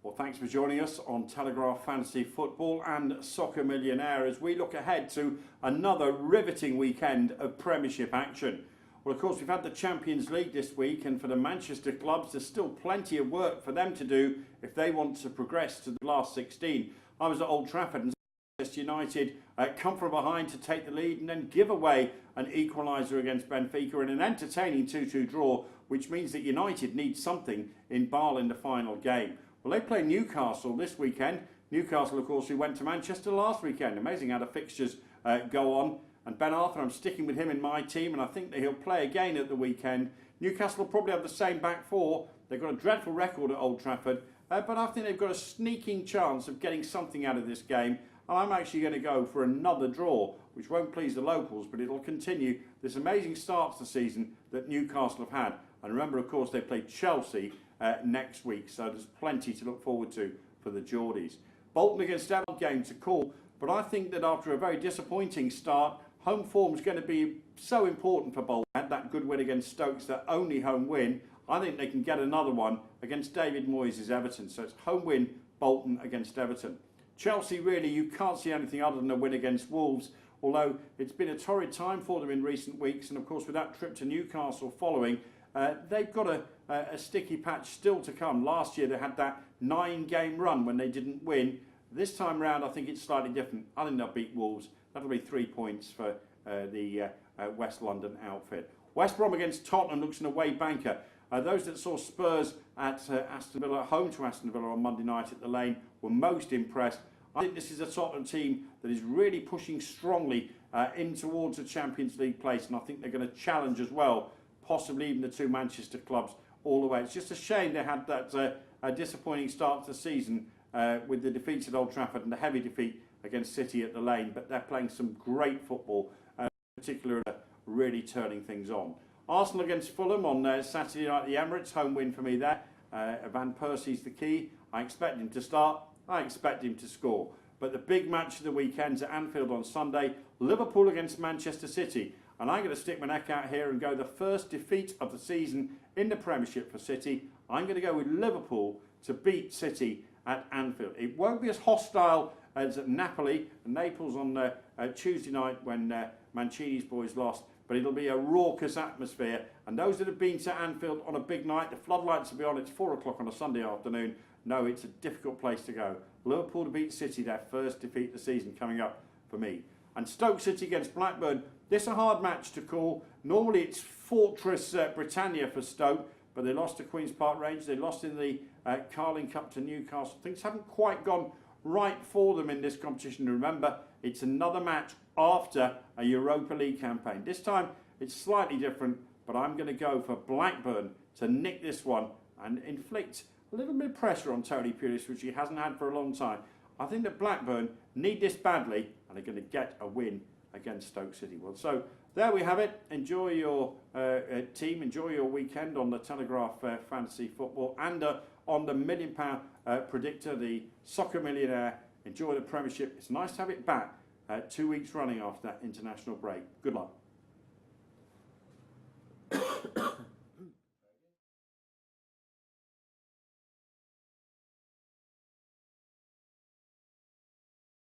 Well, thanks for joining us on Telegraph Fantasy Football and Soccer Millionaire as we look ahead to another riveting weekend of Premiership action. Well, of course, we've had the Champions League this week, and for the Manchester clubs, there's still plenty of work for them to do if they want to progress to the last 16. I was at Old Trafford and Manchester United come from behind to take the lead and then give away an equaliser against Benfica in an entertaining 2-2 draw, which means that United need something in Basel in the final game. Well, they play Newcastle this weekend. Newcastle, of course, who went to Manchester last weekend. Amazing how the fixtures go on. And Ben Arthur, I'm sticking with him in my team, and I think that he'll play again at the weekend. Newcastle will probably have the same back four. They've got a dreadful record at Old Trafford, but I think they've got a sneaking chance of getting something out of this game. And I'm actually going to go for another draw, which won't please the locals, but it'll continue this amazing start to the season that Newcastle have had. And remember, of course, they play Chelsea next week, so there's plenty to look forward to for the Geordies. Bolton against Everton game to call, but I think that after a very disappointing start, home form is going to be so important for Bolton. Had that good win against Stoke, their only home win. I think they can get another one against David Moyes' Everton. So it's home win, Bolton against Everton. Chelsea, really, you can't see anything other than a win against Wolves, although it's been a torrid time for them in recent weeks. And of course, with that trip to Newcastle following, they've got a sticky patch still to come. Last year, they had that 9-game run when they didn't win. This time round, I think it's slightly different. I think they'll beat Wolves. That'll be 3 points for the West London outfit. West Brom against Tottenham looks an away banker. Those that saw Spurs at Aston Villa, home to Aston Villa on Monday night at the Lane, were most impressed. I think this is a Tottenham team that is really pushing strongly in towards a Champions League place, and I think they're going to challenge as well, possibly even the two Manchester clubs all the way. It's just a shame they had that disappointing start to the season with the defeats at Old Trafford and the heavy defeat against City at the Lane, but they're playing some great football, in particular really turning things on. Arsenal against Fulham on Saturday night at the Emirates, home win for me there. Van Persie's the key. I expect him to start, I expect him to score. But the big match of the weekend's at Anfield on Sunday, Liverpool against Manchester City. And I'm going to stick my neck out here and go the first defeat of the season in the Premiership for City. I'm going to go with Liverpool to beat City at Anfield. It won't be as hostile as at Napoli and Naples on Tuesday night when Mancini's boys lost, but it'll be a raucous atmosphere. And those that have been to Anfield on a big night, the floodlights will be on. It's 4 o'clock on a Sunday afternoon. No, it's a difficult place to go. Liverpool to beat City, their first defeat of the season coming up for me. And Stoke City against Blackburn. This is a hard match to call. Normally it's Fortress Britannia for Stoke, but they lost to Queen's Park Rangers. They lost in the Carling Cup to Newcastle. Things haven't quite gone right for them in this competition. Remember, it's another match after a Europa League campaign. This time it's slightly different, but I'm going to go for Blackburn to nick this one and inflict a little bit of pressure on Tony Pulis, which he hasn't had for a long time. I think that Blackburn need this badly and are going to get a win against Stoke City. Well, so there we have it. Enjoy your team, enjoy your weekend on the Telegraph Fantasy Football and on the £1 Million Predictor, the Soccer Millionaire. Enjoy the Premiership. It's nice to have it back 2 weeks running after that international break. Good luck.